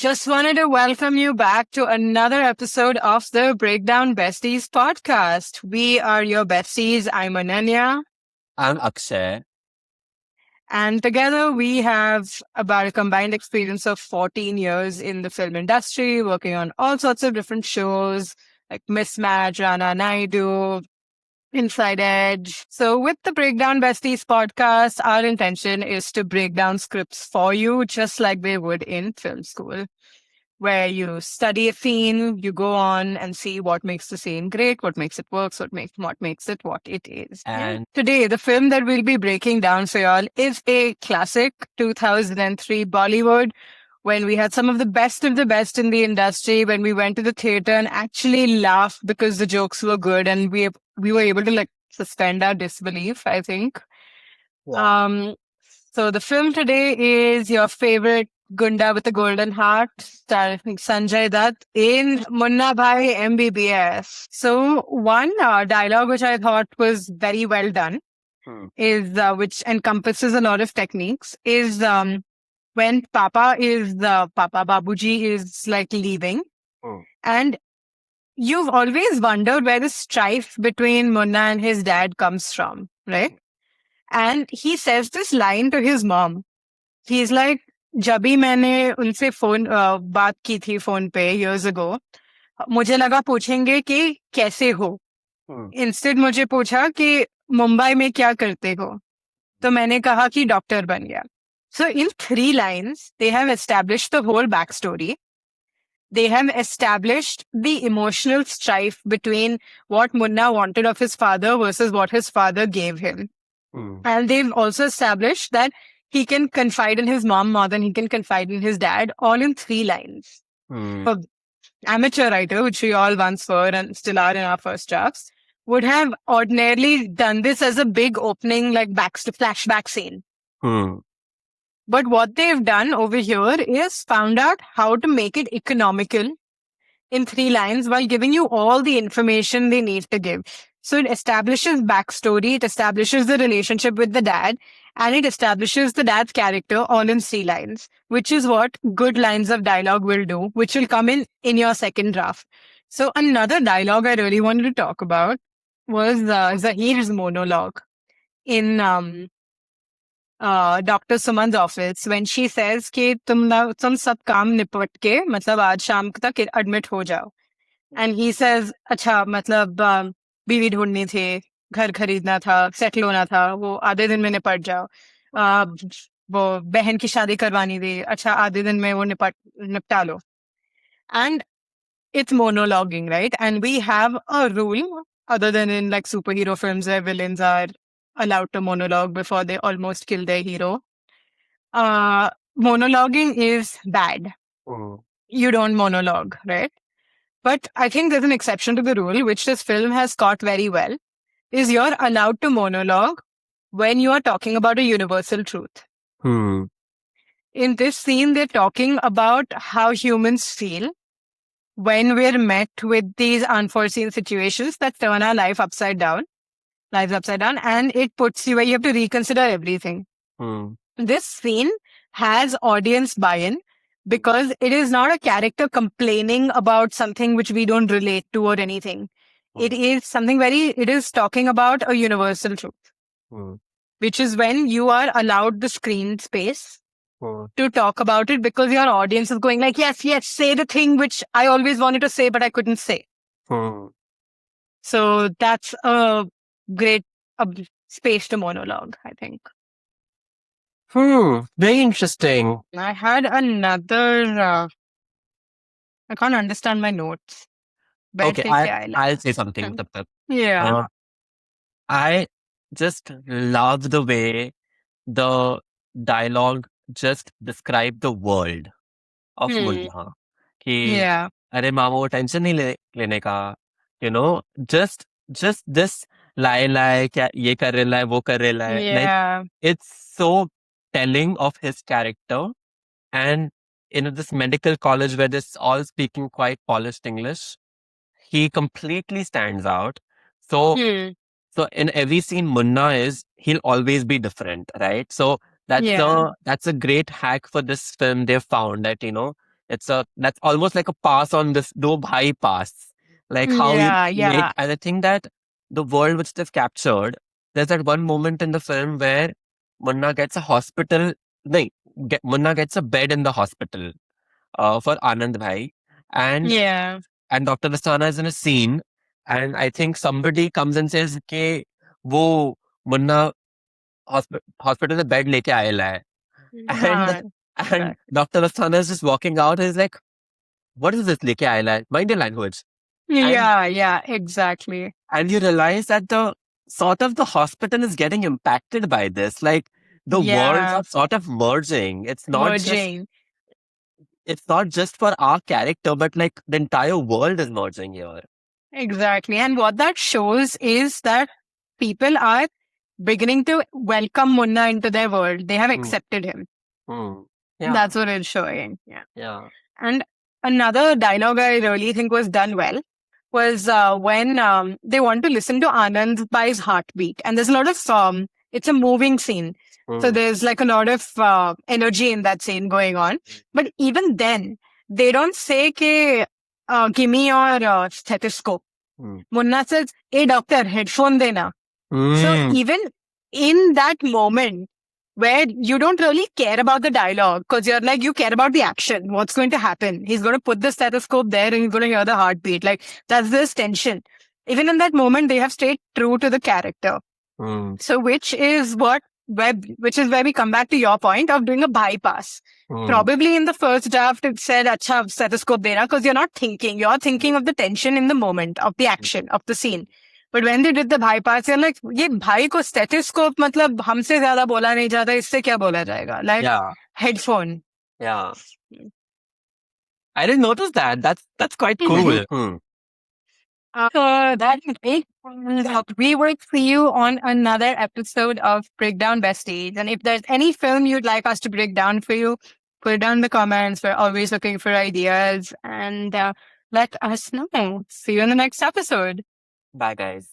Just wanted to welcome you back to another episode of the Breakdown Besties Podcast. We are your besties. I'm Ananya. I'm Akshay. And together we have about a combined experience of 14 years in the film industry, working on all sorts of different shows like Mismatch, Rana Naidu, Inside Edge. So with the Breakdown Besties podcast, our intention is to break down scripts for you, just like they would in film school, where you study a scene, you go on and see what makes the scene great, what makes it work, what makes it what it is. And Today, the film that we'll be breaking down for y'all is a classic 2003 Bollywood, when we had some of the best in the industry, when we went to the theater and actually laughed because the jokes were good and we were able to suspend our disbelief, I think. wow. So the film today is your favorite Gunda with a Golden Heart, starring Sanjay Dutt in Munnabhai MBBS. So one dialogue which I thought was very well done is which encompasses a lot of techniques is when Papa Babuji is leaving, and you've always wondered where the strife between Munna and his dad comes from, right? And he says this line to his mom. He's like, जब भी मैंने उनसे बात की थी phone पे years ago, मुझे लगा पूछेंगे कि कैसे हो. Instead मुझे पूछा कि मुंबई में क्या करते हो, तो मैंने कहा कि डॉक्टर बन गया. So in 3 lines, they have established the whole backstory. They have established the emotional strife between what Munna wanted of his father versus what his father gave him. And they've also established that he can confide in his mom more than he can confide in his dad, all in 3 lines. Amateur writer, which we all once were and still are in our first drafts, would have ordinarily done this as a big opening, flashback scene. But what they've done over here is found out how to make it economical in 3 lines while giving you all the information they need to give. So it establishes backstory, it establishes the relationship with the dad, and it establishes the dad's character all in 3 lines, which is what good lines of dialogue will do, which will come in your second draft. So another dialogue I really wanted to talk about was Zahir's monologue in Dr. Suman's office when she says कि तुम सब काम निपट के मतलब आज शाम तक admit हो जाओ. And he says, अच्छा मतलब बीवी ढूंढनी थी, घर खरीदना था, सेटल होना था, वो आधे दिन में निपट जाओ. वो बहन की शादी करवानी थी, अच्छा आधे दिन में वो निपटा लो. And it's monologuing, right? And we have a rule, other than in superhero films where villains are allowed to monologue before they almost kill their hero. Monologuing is bad. You don't monologue, right? But I think there's an exception to the rule, which this film has caught very well, is you're allowed to monologue when you are talking about a universal truth. In this scene, they're talking about how humans feel when we're met with these unforeseen situations that turn our lives upside down, and it puts you where you have to reconsider everything. This scene has audience buy-in because it is not a character complaining about something which we don't relate to or anything. It is it is talking about a universal truth, which is when you are allowed the screen space to talk about it because your audience is going yes, say the thing which I always wanted to say, but I couldn't say. So that's a great space to monologue, I think. Very interesting. I had another, I can't understand my notes. Okay, I'll say something. Yeah. I just love the way the dialogue just describe the world of Munna. कि अरे मामा वो tension नहीं लेने का, just this lie क्या ये कर रहे है वो कर रहे है. Like, it's so telling of his character. And this medical college where they're all speaking quite polished English, he completely stands out. So in every scene Munna he'll always be different, right? So that's a great hack for this film. They've found that That's almost like a pass on this no bhai pass. Like how he Yeah, made, yeah. and I think that the world which they've captured, there's that one moment in the film where Munna gets a hospital, no, Munna gets a bed in the hospital for Anand Bhai, and Yeah. Dr. Asthana is in a scene, and I think somebody comes and says, "के वो Munna hospital में bed लेके आएला है," and हाँ, and correct. Dr. Asthana is just walking out. He's like, "What is this लेके आएला है? Mind your language." And Yeah, yeah, exactly. you realize that the sort of the hospital is getting impacted by this. Like the worlds Yeah, are sort of merging. merging. It's not just for our character, but like the entire world is merging here. Exactly. And what that shows is that people are beginning to welcome Munna into their world. They have Hmm. accepted him. Yeah. That's what it's showing. Yeah. Yeah. And another dialogue I really think was done well was when they want to listen to Anand by his heartbeat. And there's a lot of, it's a moving scene. So there's like a lot of energy in that scene going on. But even then, they don't say, ke, give me your stethoscope. Munna says, hey, doctor, headphone dena. So even in that moment where you don't really care about the dialogue because you're like, you care about the action, what's going to happen. He's going to put the stethoscope there and he's going to hear the heartbeat. Like that's this tension. Even in that moment, they have stayed true to the character. So which is which is where we come back to your point of doing a bypass. Probably in the first draft, it said, acha, stethoscope dena, because you're not thinking. You're thinking of the tension in the moment, of the action, of the scene. But when they did the bypass, you're like, ये भाई को stethoscope मतलब हमसे ज्यादा बोला नहीं जाता, इससे क्या बोला जाएगा? Like headphone. Yeah. I didn't notice that. That's quite cool. So that's it. We will see you on another episode of Breakdown Besties. And if there's any film you'd like us to break down for you, put it down in the comments. We're always looking for ideas and let us know. See you in the next episode. Bye, guys.